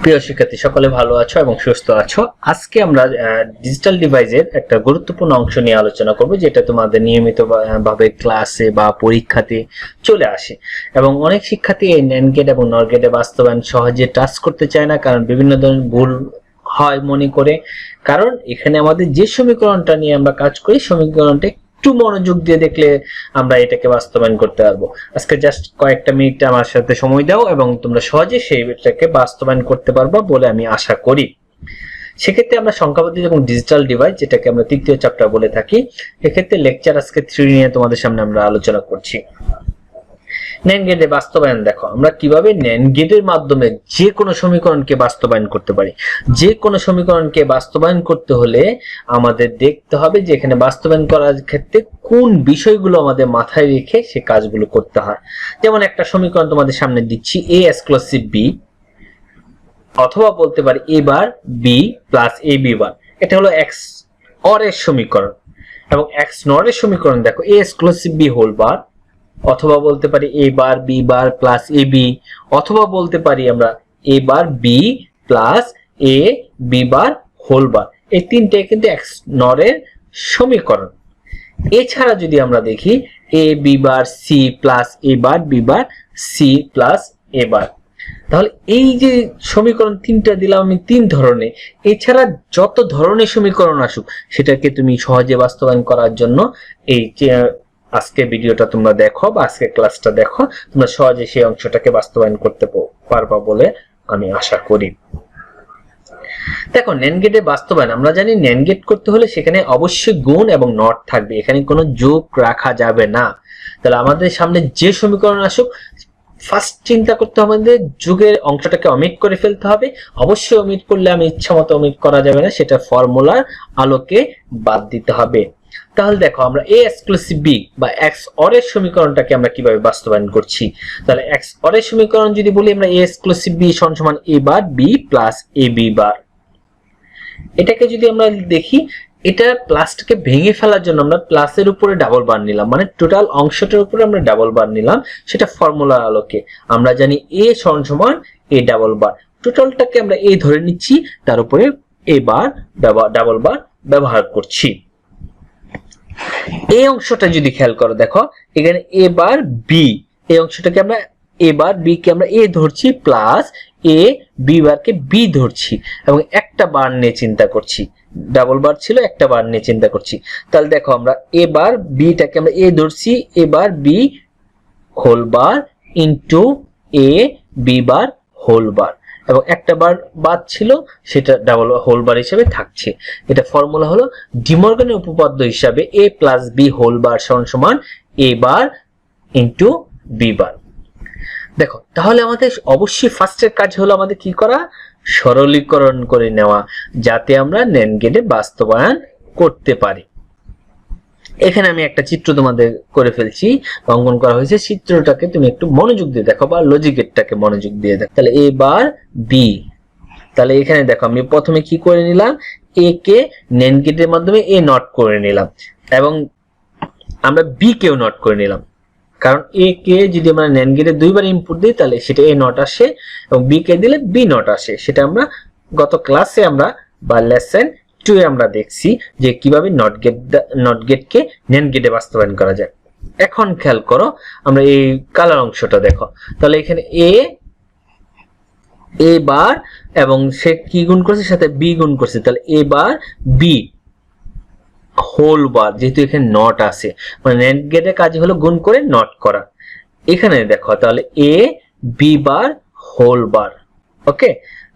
প্রিয় শিক্ষার্থী সকলে ভালো আছো এবং সুস্থ আছো। আজকে আমরা ডিজিটাল ডিভাইসের একটা গুরুত্বপূর্ণ অংশ নিয়ে আলোচনা করব, যেটা তোমাদের নিয়মিত ভাবে ক্লাসে বা পরীক্ষাতে চলে আসে এবং অনেক শিক্ষার্থী এই ন্যান্ড গেট এবং নর গেটে বাস্তবায়ন সহজে টাচ করতে চায় না, কারণ বিভিন্ন ধরনের ভুল হয় মনে করে। কারণ এখানে আমাদের যে সমীকরণটা নিয়ে আমরা কাজ করি, সমীকরণটা একটু মনোযোগ দিয়ে দেখলে আমরা এটাকে বাস্তবায়ন করতে পারবো। আজকে জাস্ট কয়েকটা মিনিট আমার সাথে সময় দাও এবং তোমরা সহজে সেইটাকে বাস্তবায়ন করতে পারবা বলে আমি আশা করি। সেক্ষেত্রে আমরা সংখ্যা পদ্ধতি এবং ডিজিটাল ডিভাইস, যেটাকে আমরা তৃতীয় চ্যাপ্টার বলে থাকি, এক্ষেত্রে লেকচার আজকে 3 নিয়ে তোমাদের সামনে আমরা আলোচনা করছি। ন্যান্ড গেটের বাস্তবায়ন দেখো, আমরা কিভাবে ন্যান্ড গেটের মাধ্যমে যে কোনো সমীকরণকে বাস্তবায়ন করতে পারি। যে কোনো সমীকরণকে বাস্তবায়ন করতে হলে আমাদের দেখতে হবে যে এখানে বাস্তবায়ন করার ক্ষেত্রে কোন বিষয়গুলো আমাদের মাথায় রেখে সে কাজগুলো করতে হয়। যেমন একটা সমীকরণ তোমাদের সামনে দিচ্ছি, a এক্সক্লুসিভ b, অথবা বলতে পারি a bar b plus ab বার। এটা হলো x অর এর সমীকরণ। এবং x নর এর সমীকরণ দেখো, a exclusive b whole bar, অথবা বলতে পারি a bar b bar plus ab, অথবা বলতে পারি আমরা a bar b plus a b bar whole bar. এই তিনটাই কিন্তু x নর এর সমীকরণ। এছাড়া যদি আমরা দেখি a b bar c plus a bar b bar c plus a বার, তাহলে এই যে সমীকরণ তিনটা দিলাম আমি তিন ধরনের। এছাড়া যত ধরনের সমীকরণ আসুক সেটাকে তুমি সহজে বাস্তবায়ন করার জন্য এই আজকে ভিডিওটা তোমরা দেখো বা আজকে ক্লাসটা দেখো, তোমরা সহজে সেই অংশটাকে বাস্তবায়ন করতে পারবা বলে আমি আশা করি। দেখো, ন্যান্ড গেটের বাস্তবায়ন আমরা জানি, ন্যান্ড গেট করতে হলে সেখানে অবশ্যই গুণ এবং নট থাকবে, এখানে কোনো যোগ রাখা যাবে না। তাহলে আমাদের সামনে যে সমীকরণ আসুক, ফার্স্ট চিন্তা করতে হবে আমাদের যোগের অংশটাকে অমিট করে ফেলতে হবে। অবশ্যই অমিট করলে আমি ইচ্ছা মতো অমিট করা যাবে না, সেটা ফর্মুলার আলোকে বাদ দিতে হবে। তাহলে দেখো, আমরা a এক্সক্লুসিভ b বা x অর এর সমীকরণটাকে আমরা কিভাবে বাস্তবায়ন করছি। তাহলে x অর এর সমীকরণ যদি বলি আমরা, a এক্সক্লুসিভ b সমান a bar b plus ab বার। এটাকে যদি আমরা দেখি, এটা প্লাসটাকে ভেঙে ফেলার জন্য আমরা প্লাসের উপরে ডাবল বার নিলাম, মানে টোটাল অংশটার উপরে আমরা ডাবল বার নিলাম। সেটা ফর্মুলার আলোকে আমরা জানি a সমান a ডাবল বার, টোটালটাকে আমরা a ধরে নিচ্ছি, তার উপরে a বার ডাবল বার ব্যবহার করছি। এই অংশটা যদি খেয়াল করো, দেখো এখানে a বার b, এই অংশটাকে আমরা a বার b কে আমরা a ধরছি প্লাস a b বারকে b ধরছি এবং একটা বার নিয়ে চিন্তা করছি। ডাবল বার ছিল, একটা বার নিয়ে চিন্তা করছি। তাহলে দেখো, আমরা a বার b টাকে আমরা a ধরছি, a bar b whole bar into a b bar whole bar, এবং একটা বার বাদ ছিল, সেটা ডাবল হোল বার হিসেবে থাকছে। এটা ফর্মুলা হলো ডি মর্গানের উপপাদ্য হিসাবে a plus b whole bar সমান a bar into b bar. দেখো, তাহলে আমাদের অবশ্যই ফার্স্টের কাজ হলো আমাদের কি করা, সরলীকরণ করে নেওয়া, যাতে আমরা ন্যান্ড গেটে বাস্তবায়ন করতে পারি। এখানে আমি একটা চিত্র তোমাদের করে ফেলছি, অঙ্কন করা হয়েছে। চিত্রটাকে তুমি একটু মনোযোগ দিয়ে দেখো বা লজিক গেটটাকে মনোযোগ দিয়ে দেখো। তাহলে a বার b, তাহলে এখানে দেখো আমি প্রথমে কি করে নিলাম, a কে ন্যান্ড গেটের মাধ্যমে a নট করে নিলাম এবং আমরা b কেও নট করে নিলাম। কারণ a কে যদি আমরা ন্যান্ড গেটে দুইবার ইনপুট দিই তাহলে সেটা a নট আসে, এবং b কে দিলে b নট আসে। সেটা আমরা গত ক্লাসে আমরা বা লেসন 2 এ আমরা দেখছি যে কিভাবে নট গেটকে ন্যান্ড গেটে বাস্তবায়ন করা যায়। এখন খেয়াল করো, আমরা এই কালার অংশটা দেখো। তাহলে এখানে a বার এবং সে কি গুণ করছে, সাথে b গুণ করছে, তাহলে a bar b whole bar, যেহেতু এখানে নট আছে, মানে ন্যান্ড গেটের কাজ হলো গুণ করে নট করা। এখানে দেখো, তাহলে a b bar whole bar. Okay,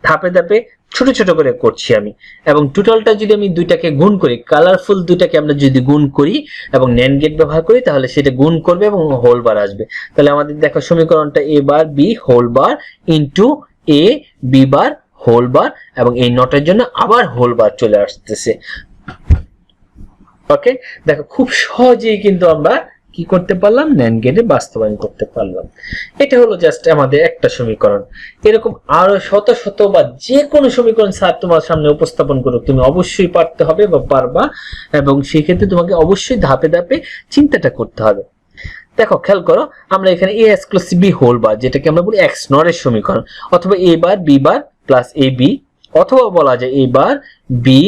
ধাপে ধাপে ছোট ছোট করে করছি আমি, এবং টোটালটা যদি আমি দুইটাকে গুণ করি, কালারফুল দুইটাকে আমরা যদি গুণ করি এবং ন্যান্ড গেট ব্যবহার করি, তাহলে সেটা গুণ করবে এবং হোল বার আসবে। তাহলে আমাদের দেখো সমীকরণটা a bar b whole bar into a b bar whole bar, এবং এই নটের জন্য আবার হোল বার চলে আসতেছে। ওকে, দেখো খুব সহজেই কিন্তু আমরা কি করতে পারলাম, ন্যান্ড গেটে বাস্তবায়ন করতে পারলাম। এটা হলো জাস্ট আমাদের একটা সমীকরণ। এরকম আরো শত শত বা যে কোনো সমীকরণ স্যার তোমার সামনে উপস্থাপন করুক, তুমি অবশ্যই পারতে হবে বা পারবা, এবং সেই ক্ষেত্রে তোমাকে অবশ্যই ধাপে ধাপে চিন্তাটা করতে হবে। দেখো খেয়াল করো, আমরা এখানে a exclusive b whole bar, যেটাকে আমরা বলি x নর এর সমীকরণ, অথবা a bar b bar plus A B, অথবা বলা যায় A bar B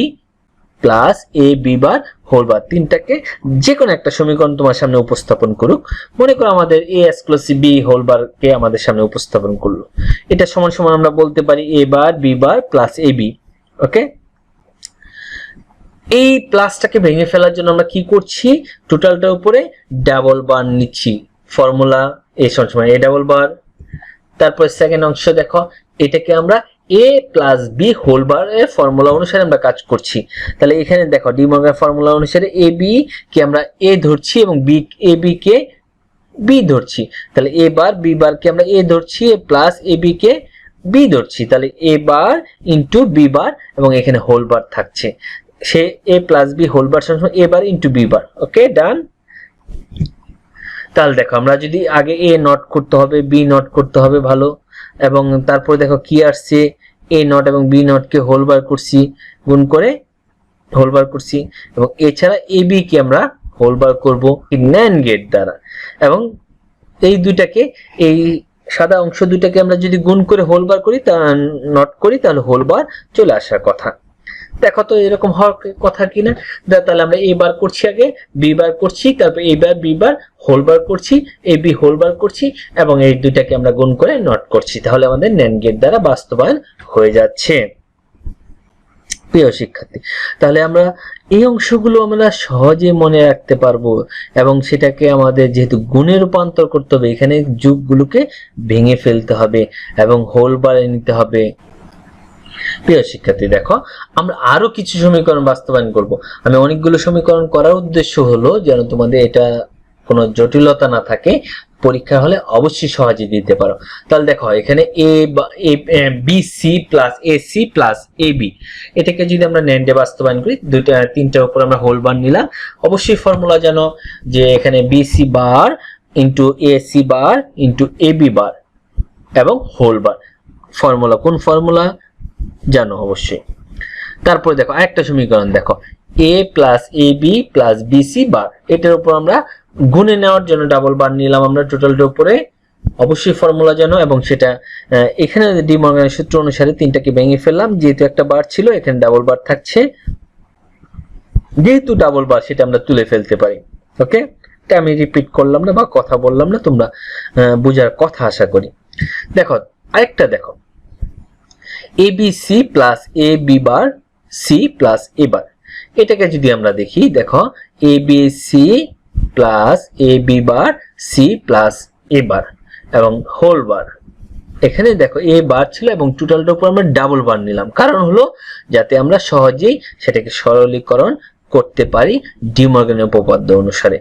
plus A B bar whole bar, তিনটাকে যে কোনো একটা সমীকরণ তোমার সামনে উপস্থাপন করুক। মনে করো আমাদের A exclusive B whole bar কে আমাদের সামনে উপস্থাপন করলো, এটা সমান সমান আমরা বলতে পারি এ bar B bar plus A B. ওকে, এই প্লাসটাকে ভেঙে ফেলার জন্য আমরা কি করছি, টোটালটার উপরে ডাবল বার নিচ্ছি, ফর্মুলা এ সমান এ ডাবল বার। তারপর সেকেন্ড অংশ দেখো, এটাকে আমরা এ প্লাস বি হোল বার এর ফর্মুলা অনুসারে আমরা কাজ করছি। তাহলে এখানে দেখো ডি মর্গান ফর্মুলা অনুসারে এ বি কে আমরা এ ধরছি এবং B A B K B ধরছি। তাহলে এ বার বি বার কে আমরা এ ধরছি plus A B K B ধরছি। তাহলে এ বার ইন্টু বি বার এবং এখানে হোল বার থাকছে, সে এ প্লাস বি হোল বার সমান এ বার ইন্টু বি বার। ওকে, ডান। তাহলে দেখো আমরা যদি আগে এ নট করতে হবে, বি নট করতে হবে ভালো, এবং তারপর দেখো কি আসছে, এ নট এবং বি নট কে হোল বার করছি, গুণ করে হোল বার করছি, এবং এছাড়া এ বি কে আমরা হোল বার করব NAND গেট দ্বারা। এবং এই দুইটাকে, এই সাদা অংশ দুইটাকে আমরা যদি গুণ করে হোল বার করি, তা নট করি, তাহলে হোল বার চলে আসার কথা। দেখো তো এরকম হওয়ার কথা কিনা। তাহলে আমরা এ বার করছি, আগে বি বার করছি, তারপর এ bar B bar whole bar করছি, এ বি হোল বার করছি, এবং এই দুইটাকে আমরা গুণ করে নট করছি। তাহলে আমাদের NAND গেট দ্বারা বাস্তবায়ন হয়ে যাচ্ছে। প্রিয় শিক্ষার্থী, তাহলে আমরা এই অংশগুলো আমরা সহজে মনে রাখতে পারবো, এবং সেটাকে আমাদের যেহেতু গুণে রূপান্তর করতে হবে, এখানে যুগগুলোকে ভেঙে ফেলতে হবে এবং হোল বারে নিতে হবে। প্রিয় শিক্ষার্থী, দেখো আমরা আরো কিছু সমীকরণ বাস্তবায়ন করব। আমি অনেকগুলো সমীকরণ করার উদ্দেশ্য হলো যেন তোমাদের এটা কোনো জটিলতা না থাকে, পরীক্ষা হলে অবশ্যই সহজে দিতে পারো। তাহলে দেখো এখানে A B C plus A C plus A B, এটাকে যদি আমরা NAND এ বাস্তবায়ন করি, তিনটার উপর আমরা হোল বার নিলাম। অবশ্যই ফর্মুলা জানো যে এখানে B C bar into A C bar into A B bar এবং হোল বার। ফর্মুলা কোন ফর্মুলা জানো অবশ্যই। তারপর দেখো আরেকটা সমীকরণ, দেখো A plus A B plus B C bar, এটার উপর আমরা গুণে নেওয়ার জন্য ডাবল বার নিলাম আমরা টোটালটার উপরে। অবশ্যই ফর্মুলা জানো, এবং সেটা এখানে ডি মর্গানের সূত্র অনুসারে তিনটাকে ভেঙে ফেললাম, যেহেতু একটা বার ছিল এখানে ডাবল বার থাকছে, যেহেতু ডাবল বার সেটা আমরা তুলে ফেলতে পারি। ওকে, এটা আমি রিপিট করলাম না বা কথা বললাম না, তোমরা বুঝার কথা আশা করি। দেখো আরেকটা, দেখো A B C plus A B bar C plus এ বার, এটাকে যদি আমরা দেখি, দেখো A B C plus A B bar C plus এ বার এবং হোল বার। এখানে দেখো এ বার ছিল এবং টোটালটার উপর আমরা ডাবল বার নিলাম, কারণ হলো যাতে আমরা সহজেই সেটাকে সরলীকরণ করতে পারি ডি মর্গানের উপপাদ্য অনুসারে।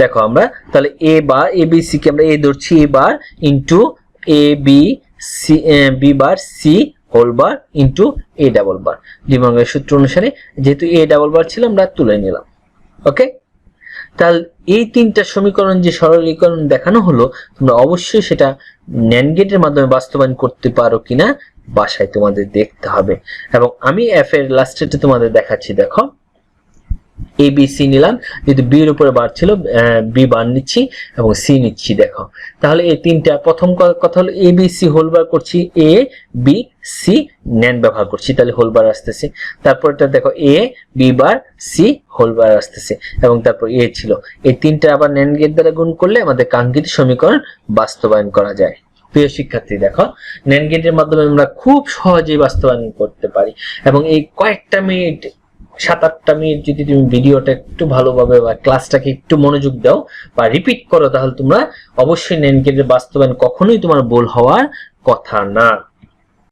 দেখো আমরা তাহলে এ বার এ বি সি কে আমরা এ ধরছি, A bar into A B C B bar C whole bar into A double bar, ডি মর্গানের সূত্র অনুসারে যেহেতু এ ডাবল বার ছিল আমরা তুলে নিলাম। ওকে, তাহলে এই তিনটা সমীকরণ যে সরলীকরণ দেখানো হলো, তোমরা অবশ্যই সেটা NAND গেটের মাধ্যমে বাস্তবায়ন করতে পারো কিনা বাসায় তোমাদের দেখতে হবে। এবং আমি এফ এর লাস্টেটা তোমাদের দেখাচ্ছি। দেখো এ বি সি নিলাম, যেহেতু বি এর উপরে বার ছিল বি বার নিচ্ছি এবং সি নিচ্ছি। দেখো তাহলে এই তিনটা, প্রথম কথা হলো এ বি সি হোল বার করছি, এ বি সি NAND ব্যবহার করছি, তাহলে হোল বার আসতেছে। তারপরটা দেখো A B bar C whole bar আসতেছে, এবং তারপর এ ছিল। এই তিনটা আবার NAND গেট দ্বারা গুণ করলে আমাদের কাঙ্ক্ষিত সমীকরণ বাস্তবায়ন করা যায়। প্রিয় শিক্ষার্থী, দেখো NAND গেটের মাধ্যমে আমরা খুব সহজেই বাস্তবায়ন করতে পারি, এবং এই কয়েকটা মিনিট 7-8টা মিনিট যদি তুমি ভিডিওটা একটু ভালোভাবে বা ক্লাসটাকে একটু মনোযোগ দাও বা রিপিট করো, তাহলে তোমরা অবশ্যই NAND গেটের বাস্তবায়ন কখনোই তোমার ভুল হওয়ার কথা না।